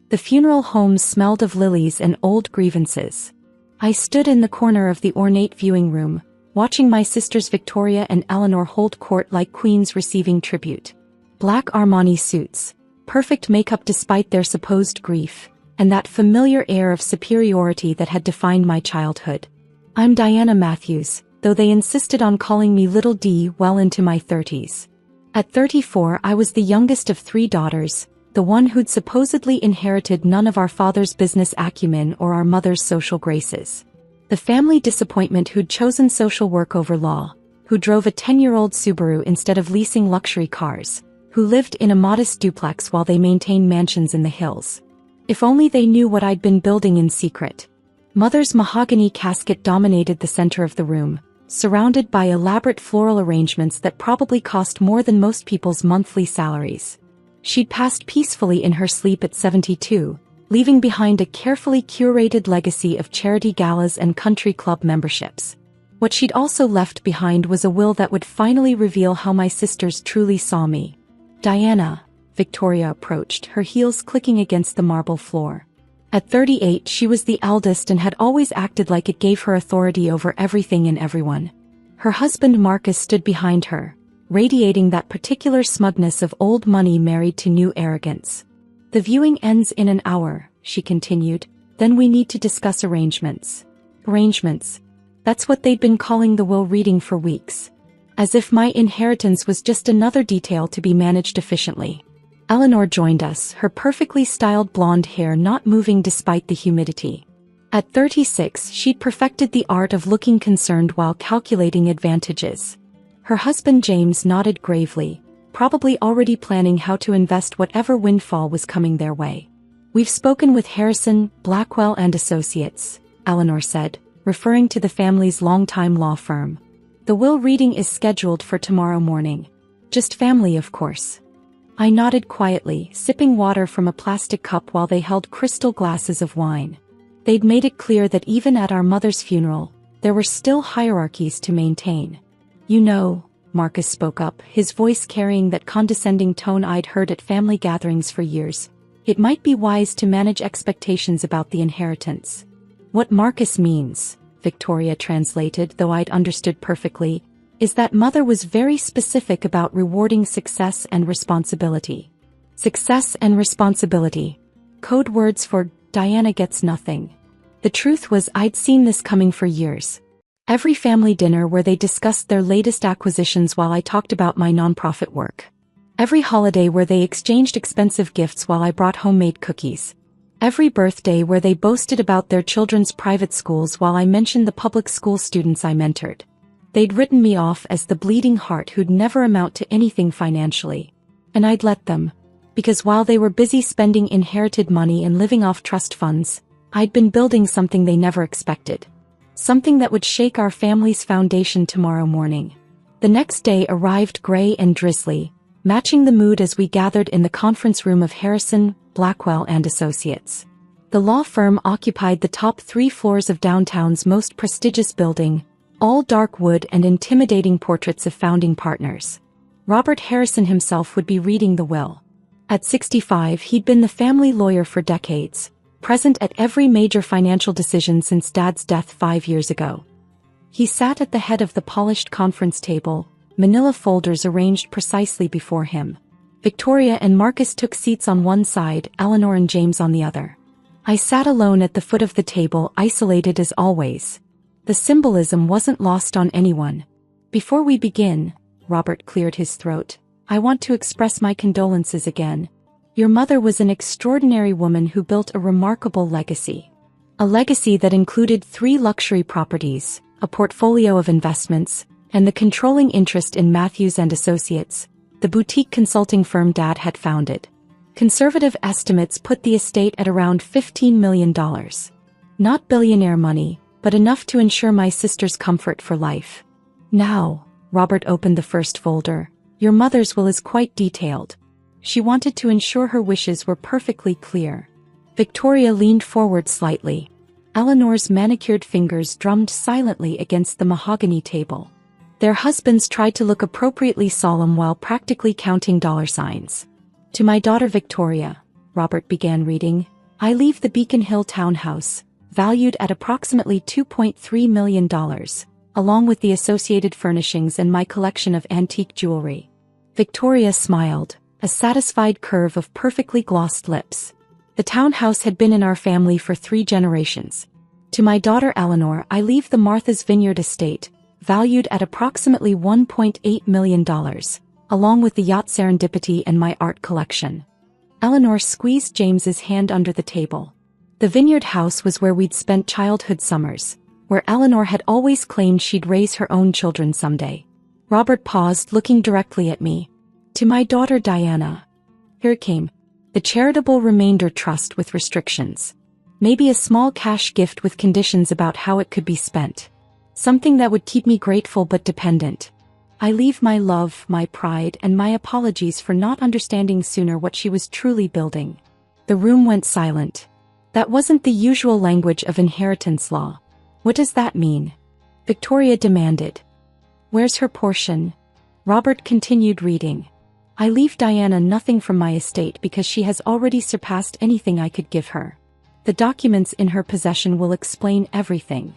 The funeral home smelled of lilies and old grievances. I stood in the corner of the ornate viewing room, watching my sisters Victoria and Eleanor hold court like queens receiving tribute. Black Armani suits, perfect makeup despite their supposed grief, and that familiar air of superiority that had defined my childhood. I'm Diana Matthews, though they insisted on calling me Little D well into my 30s. At 34 I was the youngest of 3 daughters, the one who'd supposedly inherited none of our father's business acumen or our mother's social graces. The family disappointment who'd chosen social work over law, who drove a 10-year-old Subaru instead of leasing luxury cars, who lived in a modest duplex while they maintained mansions in the hills. If only they knew what I'd been building in secret. Mother's mahogany casket dominated the center of the room, surrounded by elaborate floral arrangements that probably cost more than most people's monthly salaries. She'd passed peacefully in her sleep at 72, leaving behind a carefully curated legacy of charity galas and country club memberships. What she'd also left behind was a will that would finally reveal how my sisters truly saw me. Diana, Victoria approached, her heels clicking against the marble floor. At 38 she was the eldest and had always acted like it gave her authority over everything and everyone. Her husband Marcus stood behind her, radiating that particular smugness of old money married to new arrogance. The viewing ends in an hour, she continued, then we need to discuss arrangements. Arrangements. That's what they'd been calling the will reading for weeks. As if my inheritance was just another detail to be managed efficiently. Eleanor joined us, her perfectly styled blonde hair not moving despite the humidity. At 36 she'd perfected the art of looking concerned while calculating advantages. Her husband James nodded gravely, probably already planning how to invest whatever windfall was coming their way. We've spoken with Harrison, Blackwell and Associates, Eleanor said, referring to the family's longtime law firm. The will reading is scheduled for tomorrow morning. Just family, of course. I nodded quietly, sipping water from a plastic cup while they held crystal glasses of wine. They'd made it clear that even at our mother's funeral, there were still hierarchies to maintain. You know, Marcus spoke up, his voice carrying that condescending tone I'd heard at family gatherings for years. It might be wise to manage expectations about the inheritance. What Marcus means, Victoria translated, though I'd understood perfectly, is that mother was very specific about rewarding success and responsibility. Success and responsibility. Code words for Diana gets nothing. The truth was I'd seen this coming for years. Every family dinner where they discussed their latest acquisitions while I talked about my nonprofit work. Every holiday where they exchanged expensive gifts while I brought homemade cookies. Every birthday where they boasted about their children's private schools while I mentioned the public school students I mentored. They'd written me off as the bleeding heart who'd never amount to anything financially. And I'd let them. Because while they were busy spending inherited money and living off trust funds, I'd been building something they never expected. Something that would shake our family's foundation tomorrow morning. The next day arrived gray and drizzly, matching the mood as we gathered in the conference room of Harrison, Blackwell and Associates. The law firm occupied the top 3 floors of downtown's most prestigious building, all dark wood and intimidating portraits of founding partners. Robert Harrison himself would be reading the will. At 65 he'd been the family lawyer for decades, present at every major financial decision since Dad's death 5 years ago. He sat at the head of the polished conference table, manila folders arranged precisely before him. Victoria and Marcus took seats on one side, Eleanor and James on the other. I sat alone at the foot of the table, isolated as always. The symbolism wasn't lost on anyone. Before we begin, Robert cleared his throat, I want to express my condolences again. Your mother was an extraordinary woman who built a remarkable legacy. A legacy that included 3 luxury properties, a portfolio of investments, and the controlling interest in Matthews and Associates, the boutique consulting firm Dad had founded. Conservative estimates put the estate at around $15 million. Not billionaire money, but enough to ensure my sister's comfort for life. Now, Robert opened the first folder, your mother's will is quite detailed. She wanted to ensure her wishes were perfectly clear. Victoria leaned forward slightly. Eleanor's manicured fingers drummed silently against the mahogany table. Their husbands tried to look appropriately solemn while practically counting dollar signs. To my daughter Victoria, Robert began reading, I leave the Beacon Hill townhouse, valued at approximately $2.3 million, along with the associated furnishings and my collection of antique jewelry. Victoria smiled, a satisfied curve of perfectly glossed lips. The townhouse had been in our family for 3 generations. To my daughter Eleanor, I leave the Martha's Vineyard estate, valued at approximately $1.8 million, along with the yacht Serendipity and my art collection. Eleanor squeezed James's hand under the table. The Vineyard house was where we'd spent childhood summers, where Eleanor had always claimed she'd raise her own children someday. Robert paused, looking directly at me. To my daughter Diana. Here it came. The charitable remainder trust with restrictions. Maybe a small cash gift with conditions about how it could be spent. Something that would keep me grateful but dependent. I leave my love, my pride, and my apologies for not understanding sooner what she was truly building. The room went silent. That wasn't the usual language of inheritance law. What does that mean? Victoria demanded. Where's her portion? Robert continued reading. I leave Diana nothing from my estate because she has already surpassed anything I could give her. The documents in her possession will explain everything.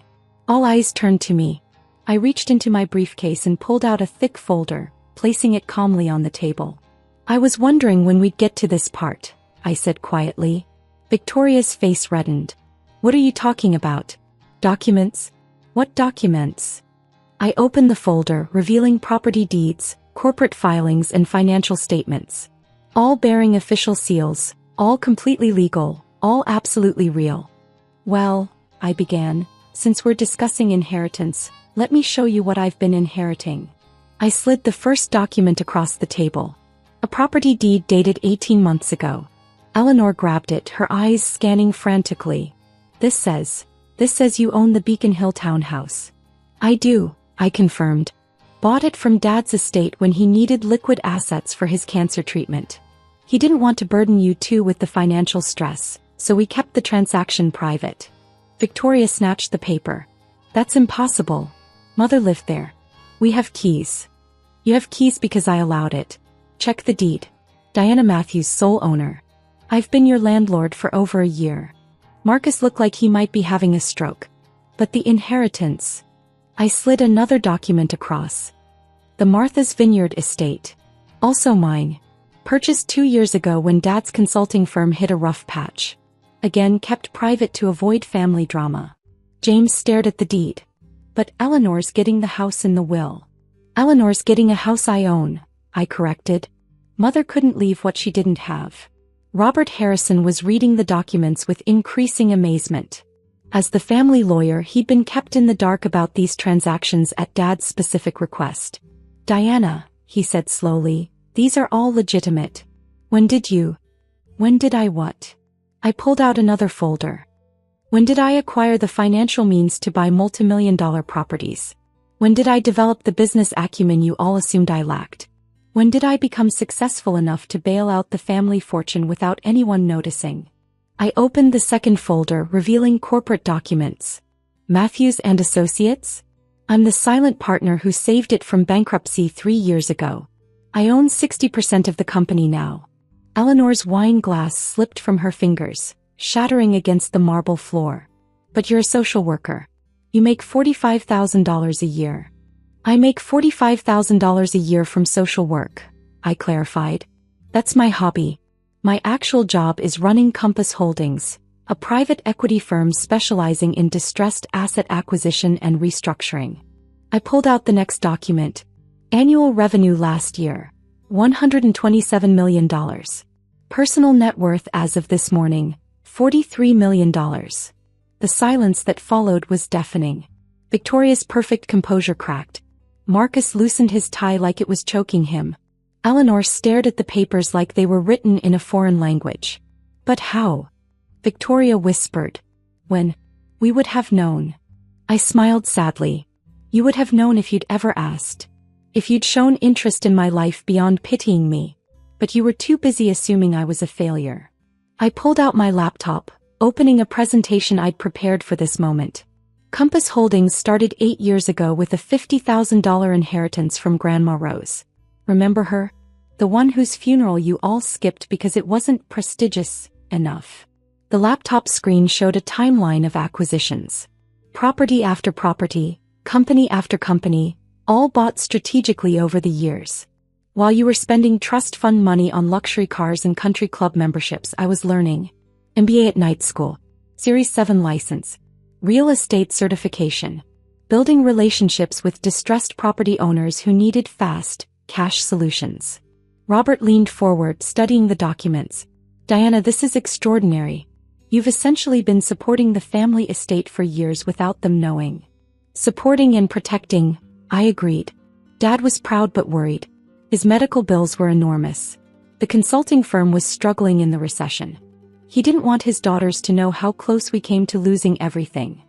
All eyes turned to me. I reached into my briefcase and pulled out a thick folder, placing it calmly on the table. I was wondering when we'd get to this part, I said quietly. Victoria's face reddened. What are you talking about? Documents? What documents? I opened the folder, revealing property deeds, corporate filings, and financial statements. All bearing official seals, all completely legal, all absolutely real. Well, I began, since we're discussing inheritance, let me show you what I've been inheriting. I slid the first document across the table. A property deed dated 18 months ago. Eleanor grabbed it, her eyes scanning frantically. This says you own the Beacon Hill townhouse. I do, I confirmed. Bought it from Dad's estate when he needed liquid assets for his cancer treatment. He didn't want to burden you two with the financial stress, so we kept the transaction private. Victoria snatched the paper. That's impossible. Mother lived there. We have keys. You have keys because I allowed it. Check the deed. Diana Matthews, sole owner. I've been your landlord for over a year. Marcus looked like he might be having a stroke. But the inheritance. I slid another document across. The Martha's Vineyard estate. Also mine. Purchased 2 years ago when Dad's consulting firm hit a rough patch. Again kept private to avoid family drama. James stared at the deed. But Eleanor's getting the house in the will. Eleanor's getting a house I own, I corrected. Mother couldn't leave what she didn't have. Robert Harrison was reading the documents with increasing amazement. As the family lawyer, he'd been kept in the dark about these transactions at Dad's specific request. Diana, he said slowly, these are all legitimate. When did I what? I pulled out another folder. When did I acquire the financial means to buy multimillion-dollar properties? When did I develop the business acumen you all assumed I lacked? When did I become successful enough to bail out the family fortune without anyone noticing? I opened the second folder, revealing corporate documents. Matthews and Associates? I'm the silent partner who saved it from bankruptcy 3 years ago. I own 60% of the company now. Eleanor's wine glass slipped from her fingers, shattering against the marble floor. But you're a social worker. You make $45,000 a year. I make $45,000 a year from social work, I clarified. That's my hobby. My actual job is running Compass Holdings, a private equity firm specializing in distressed asset acquisition and restructuring. I pulled out the next document. Annual revenue last year, $127 million. Personal net worth as of this morning, $43 million. The silence that followed was deafening. Victoria's perfect composure cracked. Marcus loosened his tie like it was choking him. Eleanor stared at the papers like they were written in a foreign language. But how? Victoria whispered. When? We would have known. I smiled sadly. You would have known if you'd ever asked. If you'd shown interest in my life beyond pitying me. But you were too busy assuming I was a failure. I pulled out my laptop, opening a presentation I'd prepared for this moment. Compass Holdings started 8 years ago with a $50,000 inheritance from Grandma Rose. Remember her? The one whose funeral you all skipped because it wasn't prestigious enough. The laptop screen showed a timeline of acquisitions. Property after property, company after company, all bought strategically over the years. While you were spending trust fund money on luxury cars and country club memberships, I was learning. MBA at night school. Series 7 license. Real estate certification. Building relationships with distressed property owners who needed fast, cash solutions. Robert leaned forward, studying the documents. Diana, this is extraordinary. You've essentially been supporting the family estate for years without them knowing. Supporting and protecting, I agreed. Dad was proud but worried. His medical bills were enormous. The consulting firm was struggling in the recession. He didn't want his daughters to know how close we came to losing everything.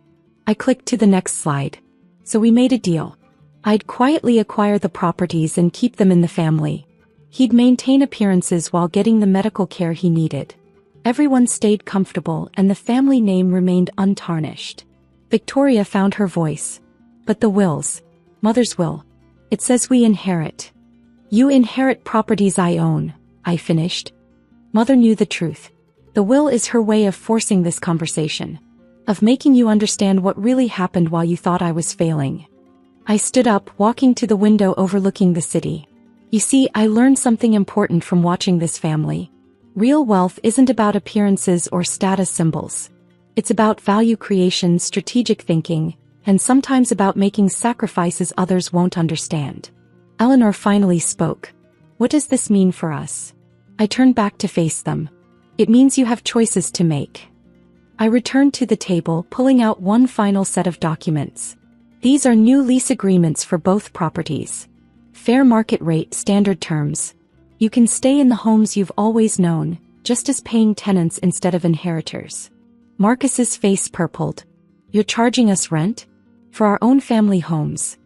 I clicked to the next slide. So we made a deal. I'd quietly acquire the properties and keep them in the family. He'd maintain appearances while getting the medical care he needed. Everyone stayed comfortable and the family name remained untarnished. Victoria found her voice. But the wills. Mother's will. It says we inherit. You inherit properties I own, I finished. Mother knew the truth. The will is her way of forcing this conversation. Of making you understand what really happened while you thought I was failing. I stood up, walking to the window overlooking the city. You see, I learned something important from watching this family. Real wealth isn't about appearances or status symbols. It's about value creation, strategic thinking, and sometimes about making sacrifices others won't understand. Eleanor finally spoke. What does this mean for us? I turned back to face them. It means you have choices to make. I returned to the table, pulling out one final set of documents. These are new lease agreements for both properties. Fair market rate, standard terms. You can stay in the homes you've always known, just as paying tenants instead of inheritors. Marcus's face purpled. You're charging us rent? For our own family homes.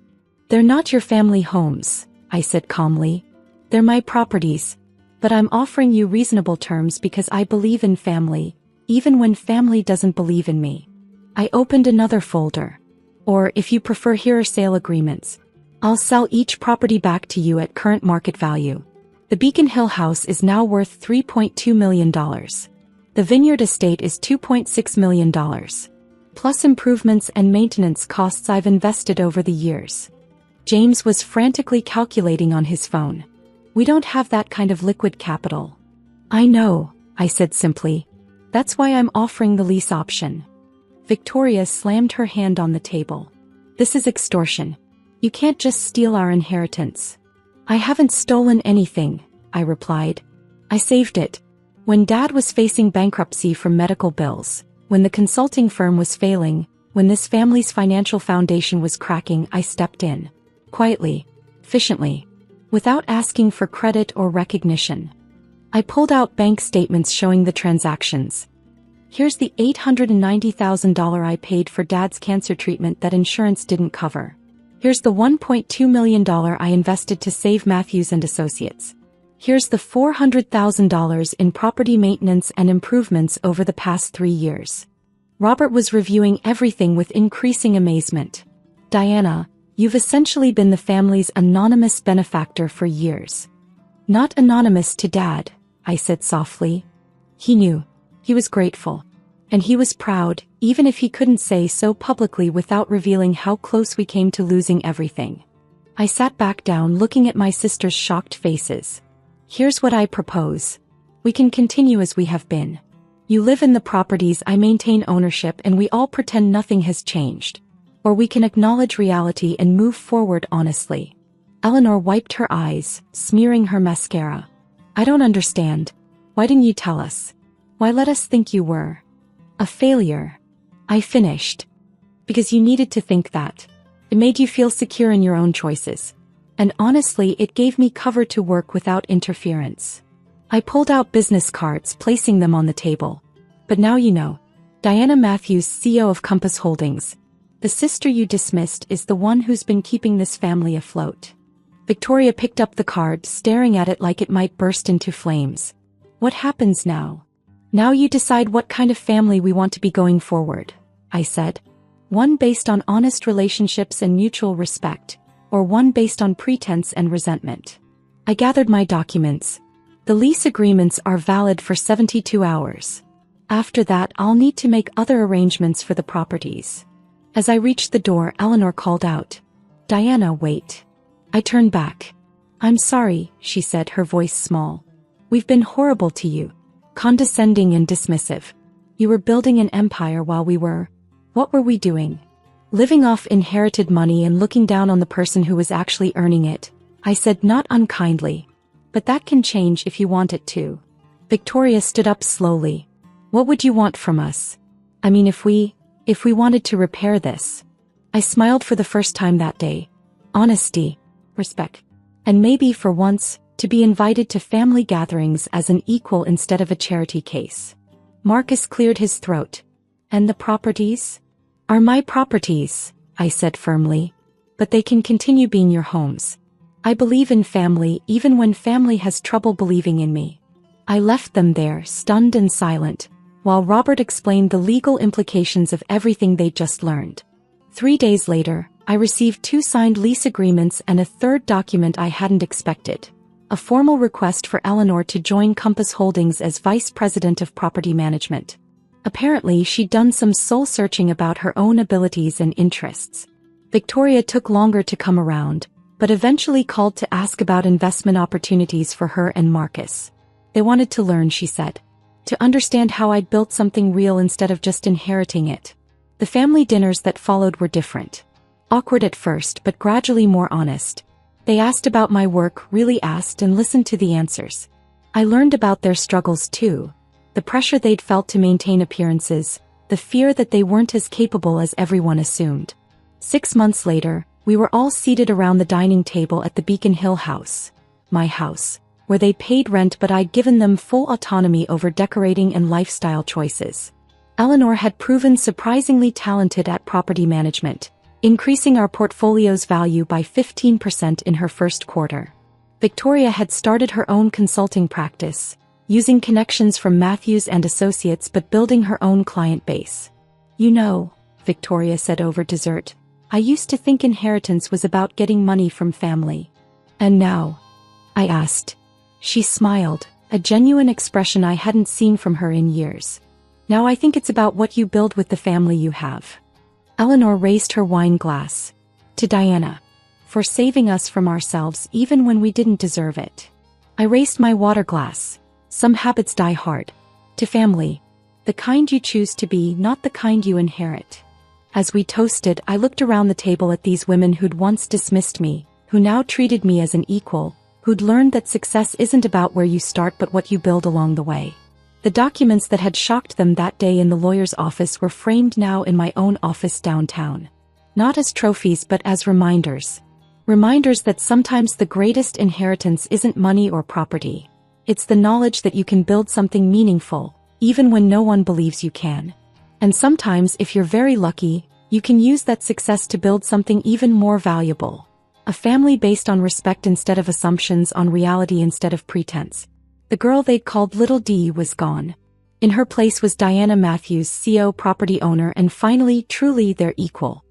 They're not your family homes, I said calmly. They're my properties. But I'm offering you reasonable terms because I believe in family, even when family doesn't believe in me. I opened another folder. Or, if you prefer, here are sale agreements. I'll sell each property back to you at current market value. The Beacon Hill house is now worth $3.2 million. The Vineyard estate is $2.6 million. Plus improvements and maintenance costs I've invested over the years. James was frantically calculating on his phone. We don't have that kind of liquid capital. I know, I said simply. That's why I'm offering the lease option. Victoria slammed her hand on the table. This is extortion. You can't just steal our inheritance. I haven't stolen anything, I replied. I saved it. When Dad was facing bankruptcy from medical bills, when the consulting firm was failing, when this family's financial foundation was cracking, I stepped in. Quietly. Efficiently. Without asking for credit or recognition. I pulled out bank statements showing the transactions. Here's the $890,000 I paid for Dad's cancer treatment that insurance didn't cover. Here's the $1.2 million I invested to save Matthews and Associates. Here's the $400,000 in property maintenance and improvements over the past 3 years. Robert was reviewing everything with increasing amazement. Diana, you've essentially been the family's anonymous benefactor for years. Not anonymous to Dad, I said softly. He knew. He was grateful. And he was proud, even if he couldn't say so publicly without revealing how close we came to losing everything. I sat back down, looking at my sisters' shocked faces. Here's what I propose. We can continue as we have been. You live in the properties, I maintain ownership, and we all pretend nothing has changed. Or we can acknowledge reality and move forward honestly. Eleanor wiped her eyes, smearing her mascara. I don't understand. Why didn't you tell us? Why let us think you were a failure? I finished. Because you needed to think that. It made you feel secure in your own choices. And honestly, it gave me cover to work without interference. I pulled out business cards, placing them on the table. But now you know. Diana Matthews, CEO of Compass Holdings. The sister you dismissed is the one who's been keeping this family afloat. Victoria picked up the card, staring at it like it might burst into flames. What happens now? Now you decide what kind of family we want to be going forward, I said. One based on honest relationships and mutual respect, or one based on pretense and resentment. I gathered my documents. The lease agreements are valid for 72 hours. After that, I'll need to make other arrangements for the properties. As I reached the door, Eleanor called out, "Diana, wait." I turned back. "I'm sorry," she said, her voice small. "We've been horrible to you. Condescending and dismissive. You were building an empire while we were... What were we doing? Living off inherited money and looking down on the person who was actually earning it," I said, not unkindly. "But that can change if you want it to." Victoria stood up slowly. "What would you want from us? I mean, if we wanted to repair this." I smiled for the first time that day. Honesty, respect, and maybe for once, to be invited to family gatherings as an equal instead of a charity case. Marcus cleared his throat. "And the properties?" "Are my properties," I said firmly. "But they can continue being your homes. I believe in family even when family has trouble believing in me." I left them there, stunned and silent, while Robert explained the legal implications of everything they'd just learned. 3 days later, I received 2 signed lease agreements and a third document I hadn't expected. A formal request for Eleanor to join Compass Holdings as Vice President of Property Management. Apparently, she'd done some soul-searching about her own abilities and interests. Victoria took longer to come around, but eventually called to ask about investment opportunities for her and Marcus. They wanted to learn, she said. To understand how I'd built something real instead of just inheriting it. The family dinners that followed were different. Awkward at first, but gradually more honest. They asked about my work, really asked, and listened to the answers. I learned about their struggles too. The pressure they'd felt to maintain appearances, the fear that they weren't as capable as everyone assumed. 6 months later, we were all seated around the dining table at the Beacon Hill house. My house, where they'd paid rent, but I'd given them full autonomy over decorating and lifestyle choices. Eleanor had proven surprisingly talented at property management, increasing our portfolio's value by 15% in her first quarter. Victoria had started her own consulting practice, using connections from Matthews and Associates but building her own client base. "You know," Victoria said over dessert, "I used to think inheritance was about getting money from family. And now?" I asked. She smiled, a genuine expression I hadn't seen from her in years. "Now I think it's about what you build with the family you have." Eleanor raised her wine glass. "To Diana. For saving us from ourselves even when we didn't deserve it." I raised my water glass. "Some habits die hard. To family. The kind you choose to be, not the kind you inherit." As we toasted, I looked around the table at these women who'd once dismissed me, who now treated me as an equal, who'd learned that success isn't about where you start but what you build along the way. The documents that had shocked them that day in the lawyer's office were framed now in my own office downtown. Not as trophies but as reminders. Reminders that sometimes the greatest inheritance isn't money or property. It's the knowledge that you can build something meaningful, even when no one believes you can. And sometimes, if you're very lucky, you can use that success to build something even more valuable. A family based on respect instead of assumptions, on reality instead of pretense. The girl they'd called Little D was gone. In her place was Diana Matthews, CEO, property owner, and finally, truly their equal.